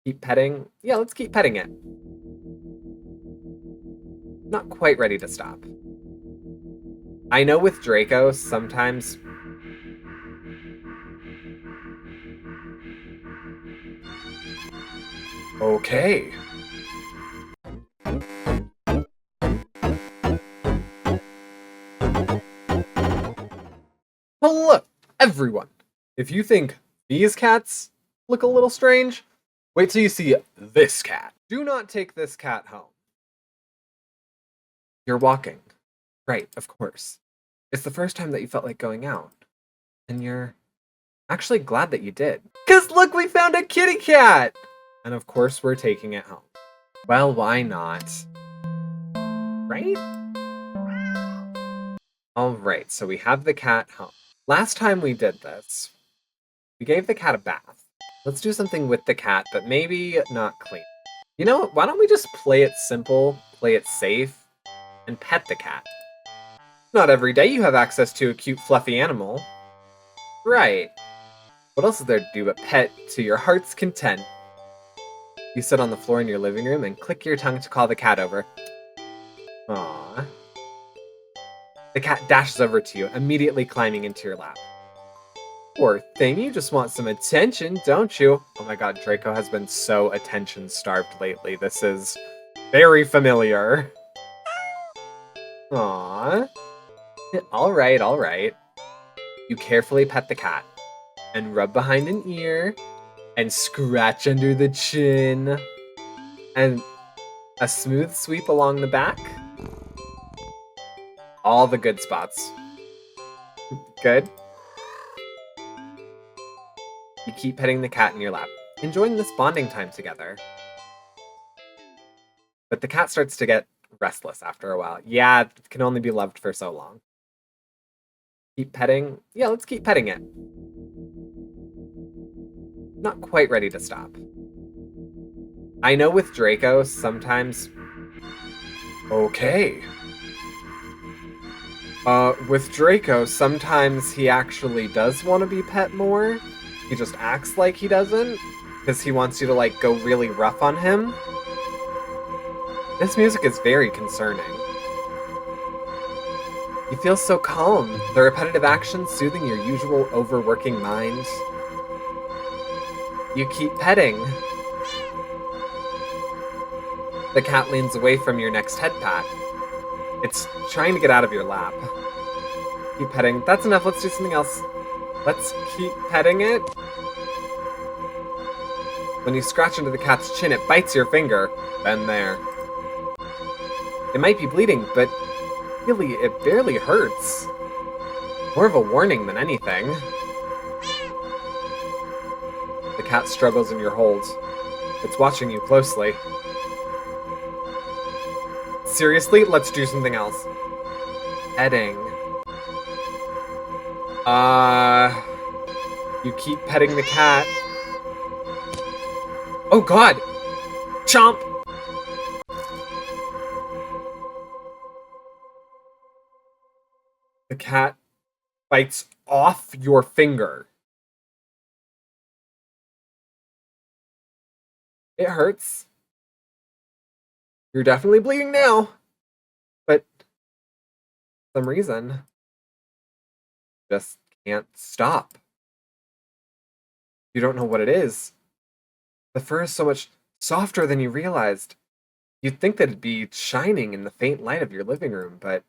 Keep petting? Yeah, let's keep petting it. Not quite ready to stop. I know with Draco, sometimes. Okay. Hello, everyone. If you think these cats look a little strange, wait till you see this cat. Do not take this cat home. You're walking. Right, of course. It's the first time that you felt like going out. And you're actually glad that you did. Because look, we found a kitty cat! And of course, we're taking it home. Well, why not? Right? Alright, so we have the cat home. Last time we did this, we gave the cat a bath. Let's do something with the cat, but maybe not clean. You know what? Why don't we just play it simple, play it safe, and pet the cat? Not every day you have access to a cute, fluffy animal. Right. What else is there to do but pet to your heart's content? You sit on the floor in your living room and click your tongue to call the cat over. Aww. The cat dashes over to you, immediately climbing into your lap. Poor thing, you just want some attention, don't you? Oh my god, Draco has been so attention-starved lately. This is very familiar. Aww. Alright, alright. You carefully pet the cat, and rub behind an ear, and scratch under the chin, and a smooth sweep along the back. All the good spots. Good. You keep petting the cat in your lap, enjoying this bonding time together. But the cat starts to get restless after a while. Yeah, it can only be loved for so long. Keep petting? Yeah, let's keep petting it. Not quite ready to stop. I know with Draco, sometimes. Okay. With Draco, sometimes he actually does want to be pet more. He just acts like he doesn't, because he wants you to, like, go really rough on him. This music is very concerning. You feel so calm, the repetitive actions soothing your usual overworking mind. You keep petting. The cat leans away from your next head pat. It's trying to get out of your lap. Keep petting. That's enough, let's do something else. Let's keep petting it. When you scratch into the cat's chin, it bites your finger. Been there. It might be bleeding, but really, it barely hurts. More of a warning than anything. The cat struggles in your hold. It's watching you closely. Seriously? Let's do something else. Petting. You keep petting the cat. Oh god! Chomp! The cat bites off your finger. It hurts. You're definitely bleeding now. But for some reason, just can't stop. You don't know what it is. The fur is so much softer than you realized. You'd think that it'd be shining in the faint light of your living room, but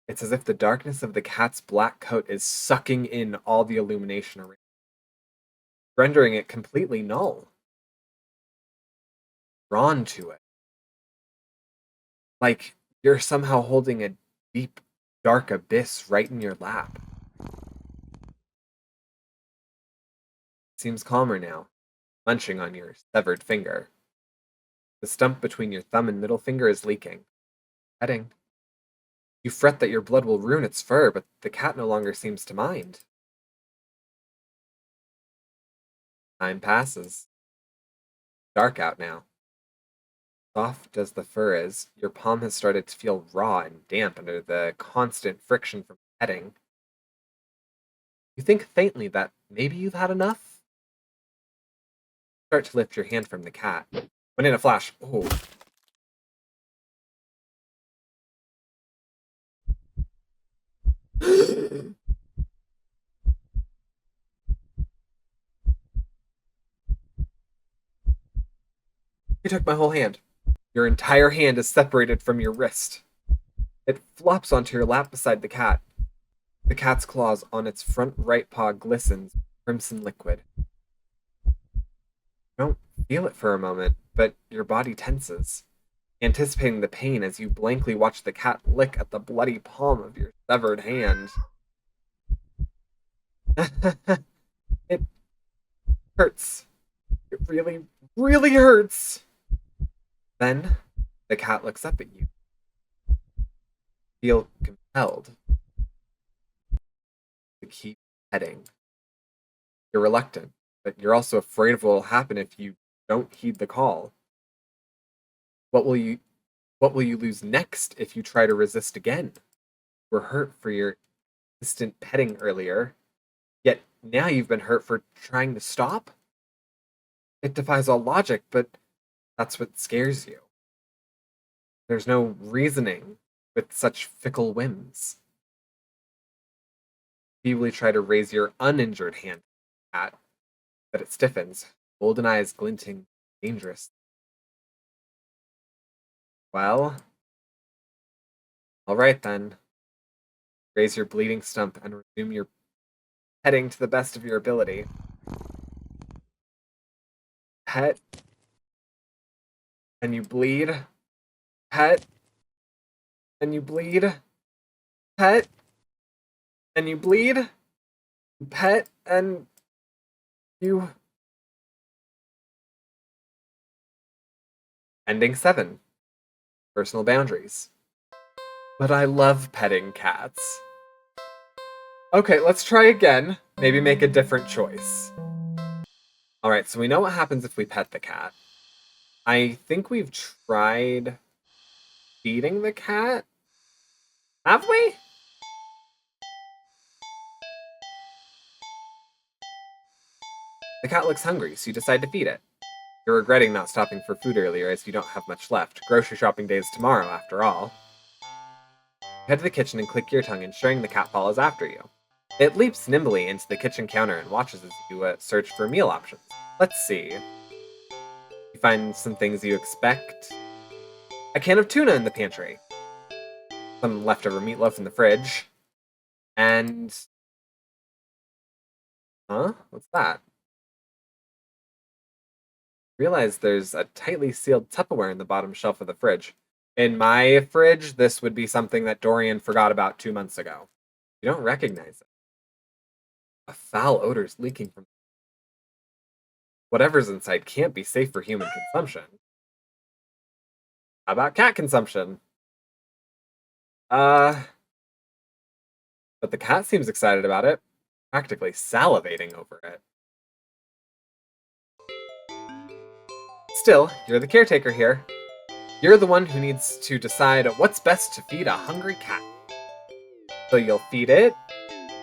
it's as if the darkness of the cat's black coat is sucking in all the illumination around, rendering it completely null. Drawn to it. Like you're somehow holding a deep, dark abyss right in your lap. Seems calmer now, munching on your severed finger. The stump between your thumb and middle finger is leaking. Petting. You fret that your blood will ruin its fur, but the cat no longer seems to mind. Time passes. Dark out now. Soft as the fur is, your palm has started to feel raw and damp under the constant friction from petting. You think faintly that maybe you've had enough? Start to lift your hand from the cat. When in a flash, oh. You took my whole hand. Your entire hand is separated from your wrist. It flops onto your lap beside the cat. The cat's claws on its front right paw glistens with crimson liquid. You don't feel it for a moment, but your body tenses, anticipating the pain as you blankly watch the cat lick at the bloody palm of your severed hand. It hurts. It really, really hurts. Then the cat looks up at you. Feel compelled to keep petting. You're reluctant, but you're also afraid of what will happen if you don't heed the call. What will you lose next if you try to resist again? You were hurt for your instant petting earlier, yet now you've been hurt for trying to stop? It defies all logic, but that's what scares you. There's no reasoning with such fickle whims. Feebly try to raise your uninjured hand at, but it stiffens, golden eyes glinting dangerous. Well, all right then. Raise your bleeding stump and resume your petting to the best of your ability. Pet, and you bleed. Pet, and you bleed. Pet, and you bleed. Pet, and you. Ending 7. Personal boundaries. But I love petting cats. Okay, let's try again. Maybe make a different choice. Alright, so we know what happens if we pet the cat. I think we've tried feeding the cat. Have we? The cat looks hungry, so you decide to feed it. You're regretting not stopping for food earlier as you don't have much left. Grocery shopping day is tomorrow, after all. You head to the kitchen and click your tongue, ensuring the cat follows after you. It leaps nimbly into the kitchen counter and watches as you search for meal options. Let's see. You find some things you expect. A can of tuna in the pantry. Some leftover meatloaf in the fridge. And... Huh? What's that? Realize there's a tightly sealed Tupperware in the bottom shelf of the fridge. In my fridge, this would be something that Dorian forgot about 2 months ago. You don't recognize it. A foul odor's leaking from whatever's inside can't be safe for human consumption. How about cat consumption? But the cat seems excited about it, practically salivating over it. Still, you're the caretaker here. You're the one who needs to decide what's best to feed a hungry cat. So you'll feed it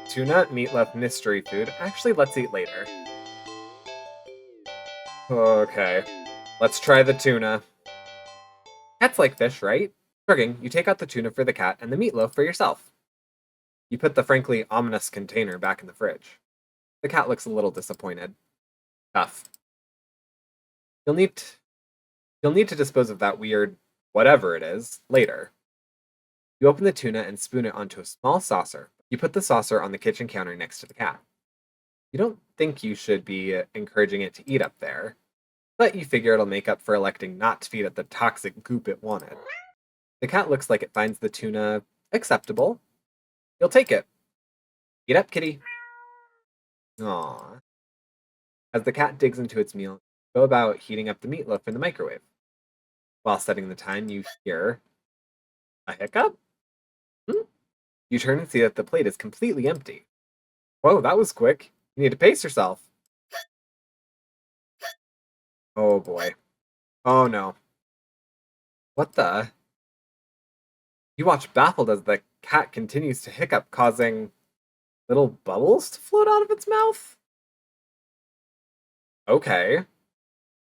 tuna, meatloaf, mystery food. Actually, let's eat later. Okay, let's try the tuna. Cats like fish, right? Shrugging, you take out the tuna for the cat and the meatloaf for yourself. You put the frankly ominous container back in the fridge. The cat looks a little disappointed. Tough. You'll need to dispose of that weird whatever it is later. You open the tuna and spoon it onto a small saucer. You put the saucer on the kitchen counter next to the cat. You don't think you should be encouraging it to eat up there, but you figure it'll make up for electing not to feed it the toxic goop it wanted. The cat looks like it finds the tuna acceptable. You'll take it. Eat up, kitty. Aww. As the cat digs into its meal, go about heating up the meatloaf in the microwave. While setting the time, you hear a hiccup? You turn and see that the plate is completely empty. Whoa, that was quick. You need to pace yourself. Oh boy. Oh no. What the? You watch baffled as the cat continues to hiccup, causing little bubbles to float out of its mouth? Okay.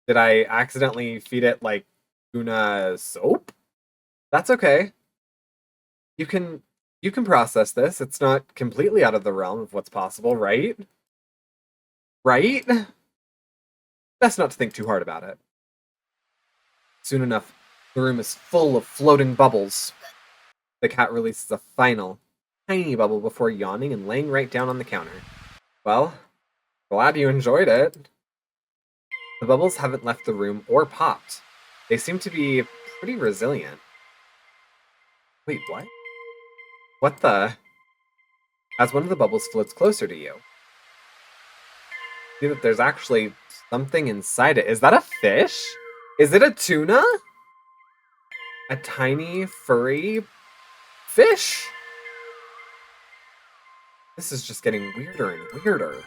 Did I accidentally feed it, like, tuna soap? That's okay. You can you can process this. It's not completely out of the realm of what's possible, right? Right? Best not to think too hard about it. Soon enough, the room is full of floating bubbles. The cat releases a final, tiny bubble before yawning and laying right down on the counter. Well, glad you enjoyed it. The bubbles haven't left the room or popped. They seem to be pretty resilient. Wait, what? What the? As one of the bubbles floats closer to you, see that there's actually something inside it. Is that a fish? Is it a tuna? A tiny, furry fish? This is just getting weirder and weirder.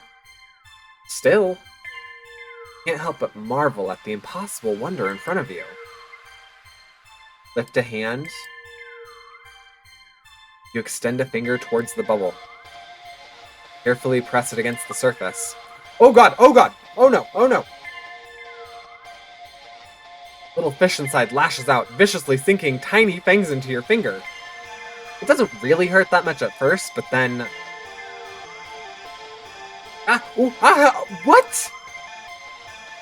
Still, can't help but marvel at the impossible wonder in front of you. Lift a hand. You extend a finger towards the bubble. Carefully press it against the surface. Oh god! Oh god! Oh no! Oh no! Little fish inside lashes out, viciously sinking tiny fangs into your finger. It doesn't really hurt that much at first, but then... What?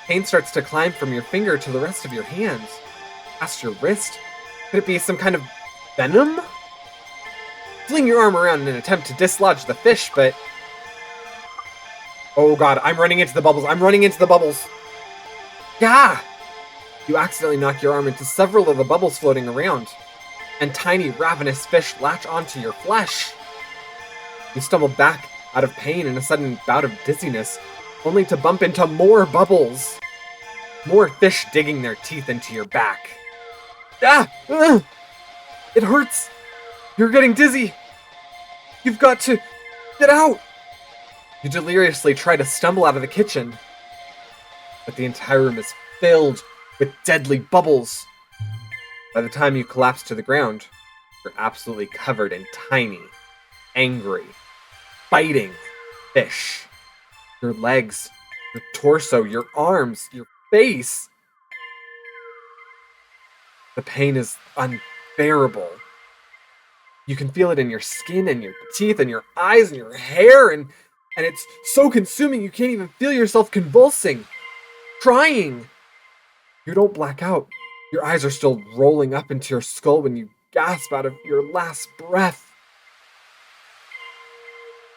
Pain starts to climb from your finger to the rest of your hand. Past your wrist. Could it be some kind of venom? Fling your arm around in an attempt to dislodge the fish, but... Oh god, I'm running into the bubbles. I'm running into the bubbles. Yeah! You accidentally knock your arm into several of the bubbles floating around, and tiny, ravenous fish latch onto your flesh. You stumble back out of pain in a sudden bout of dizziness, only to bump into more bubbles. More fish digging their teeth into your back. Ah! It hurts! You're getting dizzy! You've got to get out! You deliriously try to stumble out of the kitchen, but the entire room is filled with deadly bubbles. By the time you collapse to the ground, you're absolutely covered in tiny, angry, biting fish. Your legs, your torso, your arms, your face. The pain is unbearable. You can feel it in your skin and your teeth and your eyes and your hair, and it's so consuming you can't even feel yourself convulsing, crying. You don't black out. Your eyes are still rolling up into your skull when you gasp out of your last breath.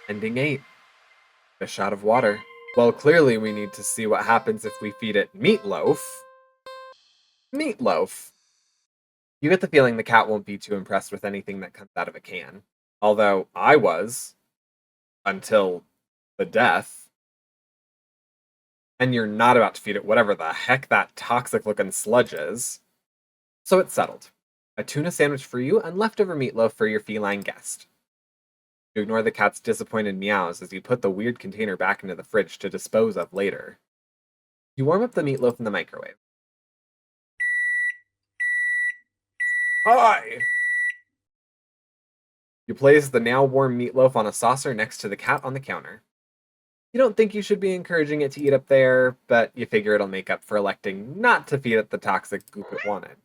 Ending 8. Fish out of water. Well, clearly we need to see what happens if we feed it meatloaf. Meatloaf. You get the feeling the cat won't be too impressed with anything that comes out of a can. Although I was, until the death. And you're not about to feed it whatever the heck that toxic looking sludge is. So it's settled. A tuna sandwich for you and leftover meatloaf for your feline guest. You ignore the cat's disappointed meows as you put the weird container back into the fridge to dispose of later. You warm up the meatloaf in the microwave. Hi! You place the now warm meatloaf on a saucer next to the cat on the counter. You don't think you should be encouraging it to eat up there, but you figure it'll make up for electing not to feed it the toxic goop it wanted.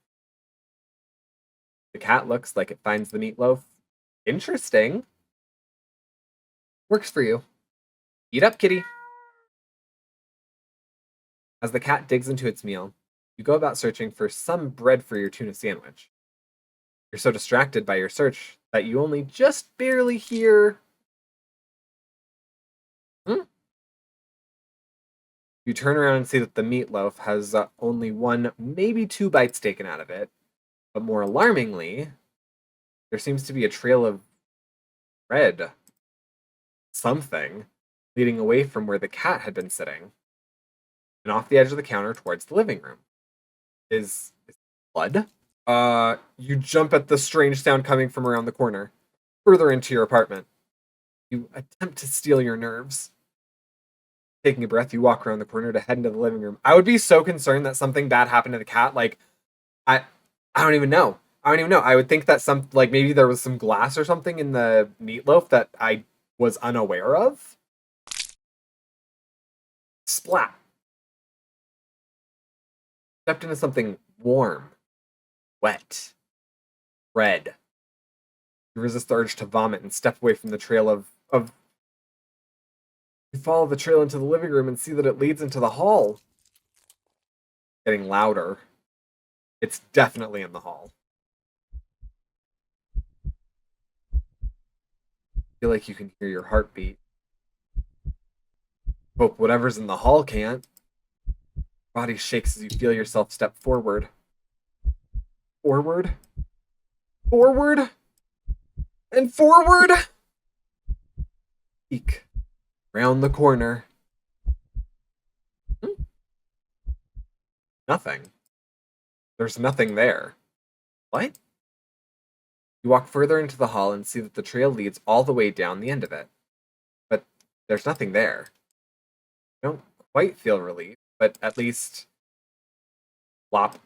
The cat looks like it finds the meatloaf interesting. Works for you. Eat up, kitty. As the cat digs into its meal, you go about searching for some bread for your tuna sandwich. You're so distracted by your search that you only just barely hear... Hmm? You turn around and see that the meatloaf has only one, maybe two bites taken out of it. But more alarmingly, there seems to be a trail of red something leading away from where the cat had been sitting and off the edge of the counter towards the living room. Is blood? You jump at the strange sound coming from around the corner, further into your apartment. You attempt to steel your nerves. Taking a breath, you walk around the corner to head into the living room. I would be so concerned that something bad happened to the cat. Like, I don't even know. I don't even know. I would think that like maybe there was some glass or something in the meatloaf that I was unaware of. Splat. Stepped into something warm, wet, red. You resist the urge to vomit and step away from the trail of. You follow the trail into the living room and see that it leads into the hall. Getting louder. It's definitely in the hall. Feel like you can hear your heartbeat. Hope whatever's in the hall can't. Body shakes as you feel yourself step forward. Forward. Forward. And forward. Peek. Round the corner. Nothing. There's nothing there. What? You walk further into the hall and see that the trail leads all the way down the end of it. But there's nothing there. You don't quite feel relief, but at least flop.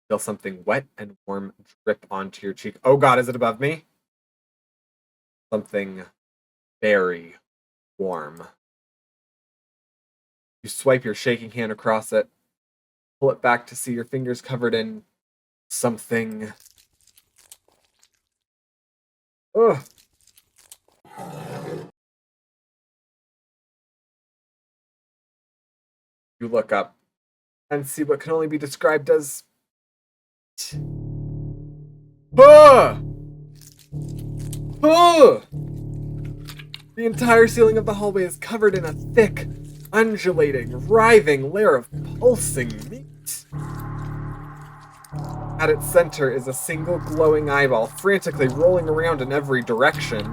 Feel something wet and warm drip onto your cheek. Oh god, is it above me? Something very warm. You swipe your shaking hand across it, pull it back to see your fingers covered in something. Ugh. You look up and see what can only be described as. Ah! Ah! The entire ceiling of the hallway is covered in a thick, undulating, writhing layer of pulsing meat. At its center is a single glowing eyeball, frantically rolling around in every direction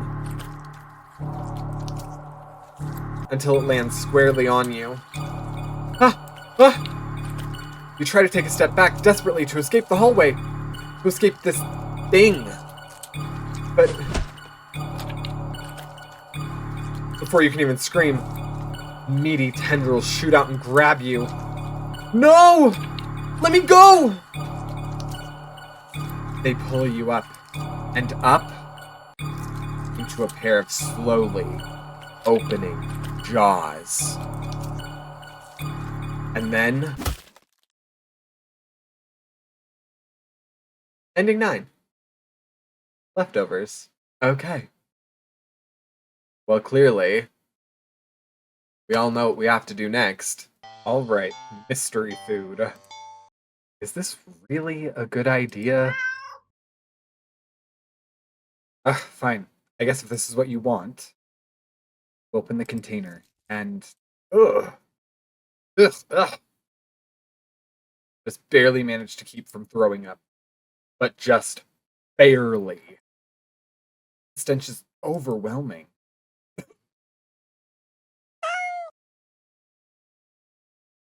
until it lands squarely on you. Ah! Ah! You try to take a step back desperately to escape the hallway, to escape this thing. But before you can even scream, meaty tendrils shoot out and grab you. No! Let me go! They pull you up and up into a pair of slowly opening jaws. And then ending 9. Leftovers. Okay. Well, clearly, we all know what we have to do next. Alright, mystery food. Is this really a good idea? Fine. I guess if this is what you want, open the container and. Ugh. Ugh. Ugh. Just barely managed to keep from throwing up. But just barely. The stench is overwhelming.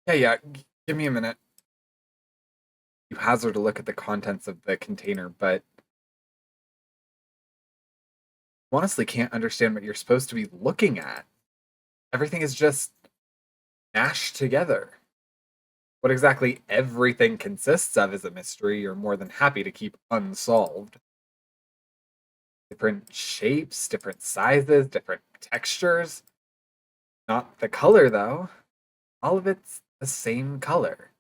Yeah, give me a minute. You hazard a look at the contents of the container, but honestly can't understand what you're supposed to be looking at. Everything is just mashed together. What exactly everything consists of is a mystery you're more than happy to keep unsolved. Different shapes, different sizes, different textures. Not the color, though. All of it's the same color.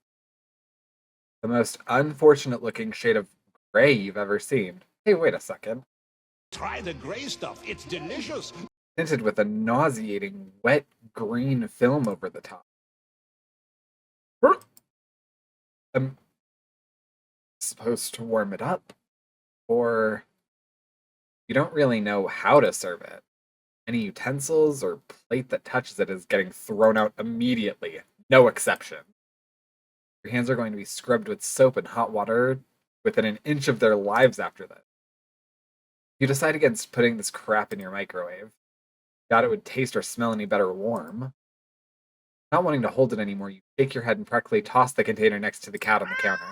The most unfortunate looking shade of gray you've ever seen. Hey, wait a second. Try the gray stuff. It's delicious. Tinted with a nauseating wet green film over the top. I'm supposed to warm it up, or you don't really know how to serve it. Any utensils or plate that touches it is getting thrown out immediately. No exception. Your hands are going to be scrubbed with soap and hot water within an inch of their lives after this. You decide against putting this crap in your microwave. Doubt it would taste or smell any better warm. Not wanting to hold it anymore, you shake your head and practically toss the container next to the cat on the counter.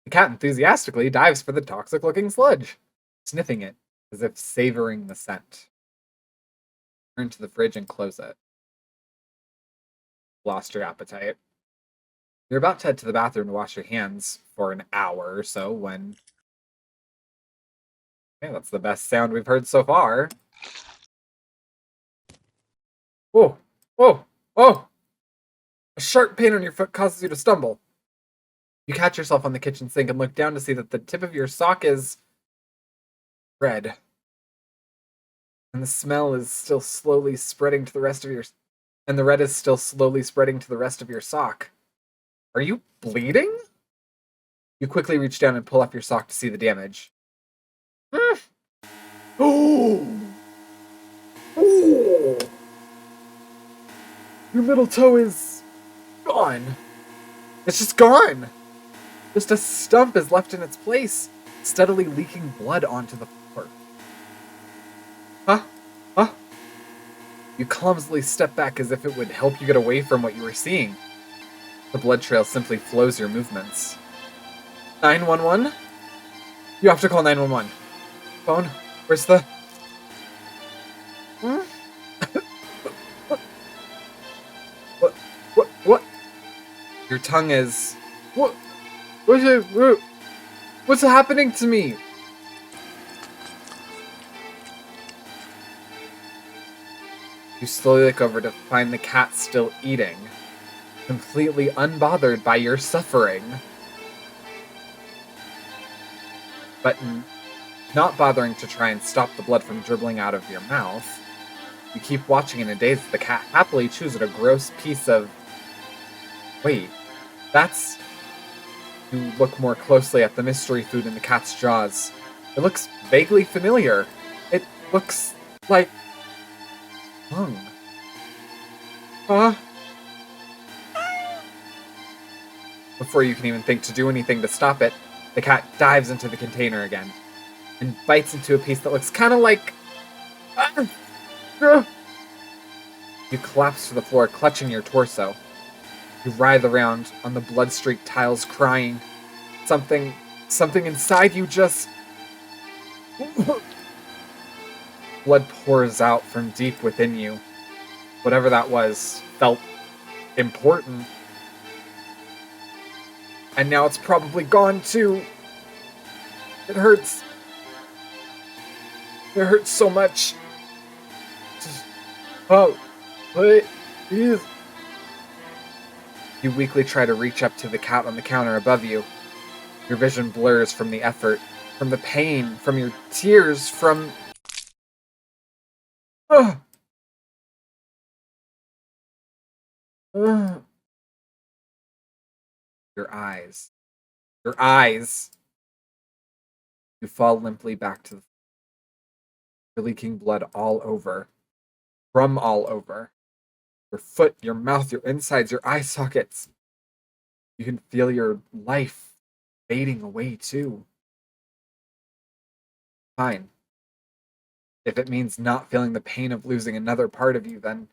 The cat enthusiastically dives for the toxic looking sludge, sniffing it as if savoring the scent. Turn to the fridge and close it. Lost your appetite. You're about to head to the bathroom to wash your hands for an hour or so when. Okay, that's the best sound we've heard so far. Whoa! Whoa! Whoa! A sharp pain on your foot causes you to stumble. You catch yourself on the kitchen sink and look down to see that the tip of your sock is red. And the smell is still slowly spreading to the rest of your and the red is still slowly spreading to the rest of your sock. Are you bleeding? You quickly reach down and pull off your sock to see the damage. Oh! Oh! Your middle toe is gone. It's just gone. Just a stump is left in its place, steadily leaking blood onto the floor. Huh? Huh? You clumsily step back as if it would help you get away from what you were seeing. The blood trail simply flows your movements. 911? You have to call 911. Phone? Where's the... Hmm? What? What? Your tongue is... What? What's happening to me? You slowly look over to find the cat still eating, completely unbothered by your suffering. But not bothering to try and stop the blood from dribbling out of your mouth, you keep watching in a daze as the cat happily chews at a gross piece of... Wait, that's... You look more closely at the mystery food in the cat's jaws. It looks vaguely familiar. It looks like... tongue. Huh? Before you can even think to do anything to stop it, the cat dives into the container again and bites into a piece that looks kind of like... You collapse to the floor, clutching your torso. You writhe around on the blood-streaked tiles, crying. Something inside you just... Blood pours out from deep within you. Whatever that was felt important. And now it's probably gone too. It hurts. It hurts so much. Just... Oh, what is... You weakly try to reach up to the cat on the counter above you. Your vision blurs from the effort, from the pain, from your tears, from... Ugh. Ugh. Your eyes. Your eyes. You fall limply back to the... You're leaking blood all over. From all over. Your foot, your mouth, your insides, your eye sockets. You can feel your life fading away too. Fine. If it means not feeling the pain of losing another part of you, then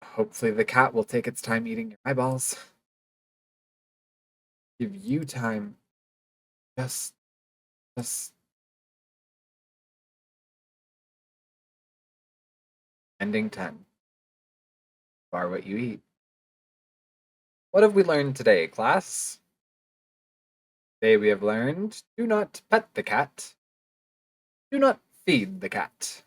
hopefully the cat will take its time eating your eyeballs. Give you time. Just ending 10. Are what you eat. What have we learned today, class? Today we have learned, do not pet the cat. Do not feed the cat.